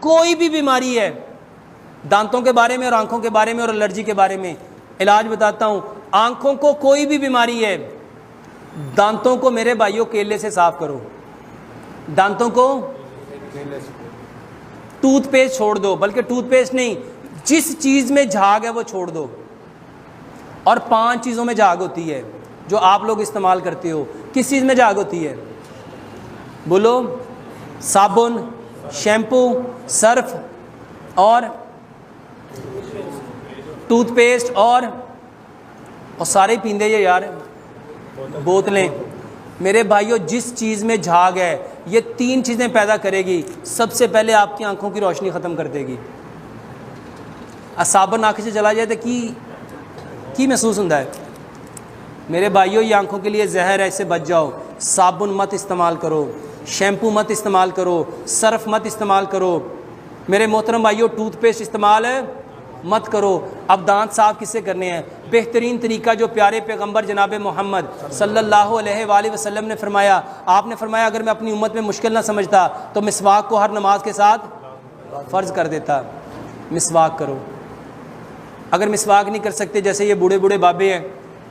कोई भी बीमारी है, दांतों के बारे में और आंखों के बारे में और एलर्जी के बारे में इलाज बताता हूँ। आंखों को कोई भी बीमारी है, दांतों को मेरे भाइयों केले से साफ करो। दांतों को टूथपेस्ट छोड़ दो, बल्कि टूथपेस्ट नहीं, जिस चीज़ में झाग है वो छोड़ दो। और 5 चीज़ों में झाग होती है जो आप लोग इस्तेमाल करते हो। किस चीज़ में झाग होती है? बोलो। साबुन, शैम्पू, सर्फ और टूथपेस्ट और सारे पींदे ये यार बोतलें। मेरे भाइयों, जिस चीज़ में झाग है ये 3 चीज़ें पैदा करेगी। सबसे पहले आपकी आंखों की रोशनी ख़त्म कर देगी। साबुन आँख से चला जाए तो की महसूस होता है? मेरे भाइयों, ये आंखों के लिए जहर है, इससे बच जाओ। साबुन मत इस्तेमाल करो, शैम्पू मत इस्तेमाल करो, सर्फ मत इस्तेमाल करो। मेरे मोहतरम भाइयों, टूथपेस्ट इस्तेमाल मत करो। अब दांत साफ़ किससे करने हैं? बेहतरीन तरीका जो प्यारे पैगंबर जनाब मोहम्मद सल्लल्लाहु अलैहि वसल्लम ने फरमाया। आपने फरमाया, अगर मैं अपनी उम्मत में मुश्किल ना समझता तो मिसवाक को हर नमाज के साथ फ़र्ज़ कर देता। मिसवाक करो। अगर मिसवाक नहीं कर सकते, जैसे ये बूढ़े बूढ़े बाबे हैं,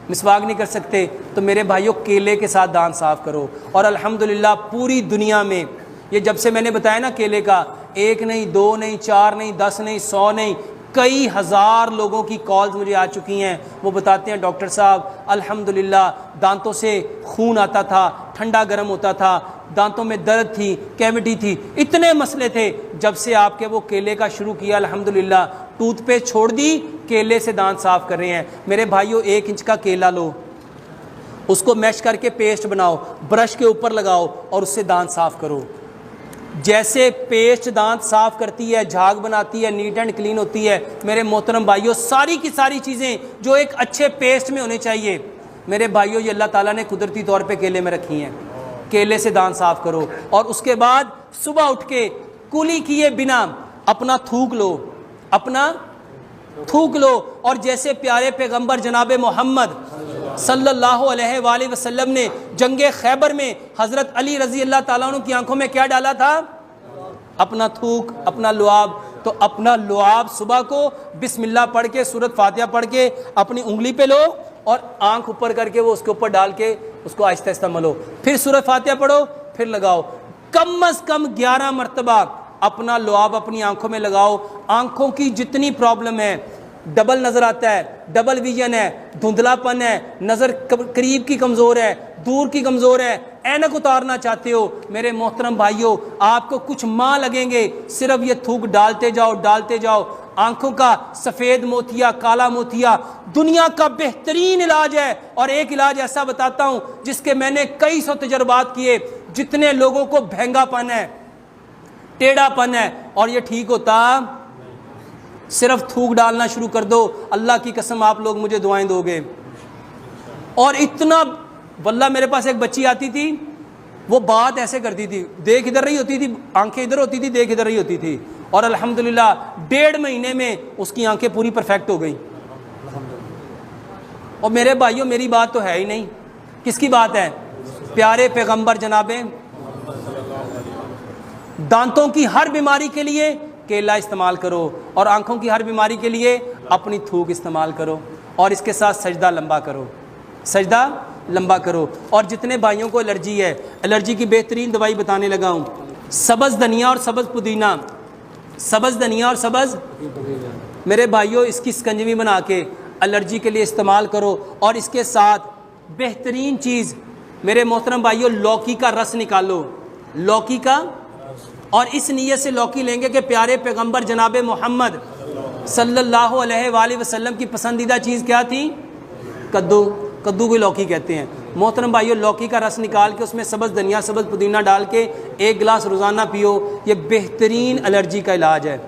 मिसवाक नहीं कर सकते, तो मेरे भाइयों केले के साथ दांत साफ़ करो। और अल्हम्दुलिल्लाह पूरी दुनिया में ये जब से मैंने बताया ना केले का, 1 नहीं, 2 नहीं, 4 नहीं, 10 नहीं, 100 नहीं, कई हज़ार लोगों की कॉल्स मुझे आ चुकी हैं। वो बताते हैं, डॉक्टर साहब अल्हम्दुलिल्लाह दांतों से खून आता था, ठंडा गर्म होता था, दांतों में दर्द थी, कैविटी थी, इतने मसले थे। जब से आपके वो केले का शुरू किया अल्हम्दुलिल्लाह, टूथपेस्ट छोड़ दी, केले से दांत साफ़ कर रहे हैं। मेरे भाइयों, 1 इंच का केला लो, उसको मैश करके पेस्ट बनाओ, ब्रश के ऊपर लगाओ और उससे दांत साफ़ करो। जैसे पेस्ट दांत साफ़ करती है, झाग बनाती है, नीट एंड क्लीन होती है, मेरे मोहतरम भाइयों सारी की सारी चीज़ें जो एक अच्छे पेस्ट में होनी चाहिए, मेरे भाइयों ये अल्लाह ताला ने कुदरती तौर पे केले में रखी हैं। केले से दांत साफ़ करो और उसके बाद सुबह उठ के कुली किए बिना अपना थूक लो, अपना थूक लो। और जैसे प्यारे पैगंबर जनाब मोहम्मद सल्लल्लाहु अलैहि वसल्लम ने जंगे खैबर में हज़रत अली रज़ी अल्लाह ताला अन्हु की आंखों में क्या डाला था? अपना थूक, अपना लुआब। तो अपना लुआब सुबह को बिस्मिल्लाह पढ़ के, सूरत फातिहा पढ़ के अपनी उंगली पे लो और आंख ऊपर करके वो उसके ऊपर डाल के उसको आहिस्ता आहिस्ता मलो। फिर सूरत फातिहा पढ़ो, फिर लगाओ। कम अज़ कम 11 मरतबा अपना लुआब अपनी आंखों में लगाओ। आंखों की जितनी प्रॉब्लम है, डबल नज़र आता है, डबल विजन है, धुंधलापन है, नज़र करीब की कमज़ोर है, दूर की कमज़ोर है, ऐनक उतारना चाहते हो, मेरे मोहतरम भाइयों आपको कुछ माह लगेंगे, सिर्फ ये थूक डालते जाओ, डालते जाओ। आंखों का सफ़ेद मोतिया, काला मोतिया दुनिया का बेहतरीन इलाज है। और एक इलाज ऐसा बताता हूँ जिसके मैंने कई 100 तजर्बात किए। जितने लोगों को भेंगापन है, टेढ़ापन है और ये ठीक होता, सिर्फ थूक डालना शुरू कर दो, अल्लाह की कसम आप लोग मुझे दुआएं दोगे। और इतना, वल्लाह मेरे पास एक बच्ची आती थी, वो बात ऐसे करती थी, देख इधर रही होती थी, आंखें इधर होती थी, देख इधर रही होती थी, और अल्हम्दुलिल्लाह 1.5 महीने में उसकी आंखें पूरी परफेक्ट हो गई। और मेरे भाइयों मेरी बात तो है ही नहीं, किसकी बात है? प्यारे पैगंबर जनाबे। दांतों की हर बीमारी के लिए केला इस्तेमाल करो और आंखों की हर बीमारी के लिए अपनी थूक इस्तेमाल करो और इसके साथ सजदा लंबा करो, सजदा लंबा करो। और जितने भाइयों को एलर्जी है, एलर्जी की बेहतरीन दवाई बताने लगा हूँ। सब्ज़ धनिया और सब्ज़ पुदीना, सब्ज़ धनिया और सब्ज़, मेरे भाइयों इसकी शिकंजवी बना के एलर्जी के लिए इस्तेमाल करो। और इसके साथ बेहतरीन चीज़ मेरे मोहतरम भाइयों, लौकी का रस निकालो, लौकी का। और इस नीयत से लौकी लेंगे कि प्यारे पैगंबर जनाब मोहम्मद सल्लल्लाहु अलैहि वसल्लम की पसंदीदा चीज़ क्या थी? कद्दू। कद्दू को लौकी कहते हैं। मोहतरम भाइयों लौकी का रस निकाल के उसमें सब्ज़ धनिया, सब्ज़ पुदीना डाल के 1 गिलास रोज़ाना पियो, ये बेहतरीन एलर्जी का इलाज है।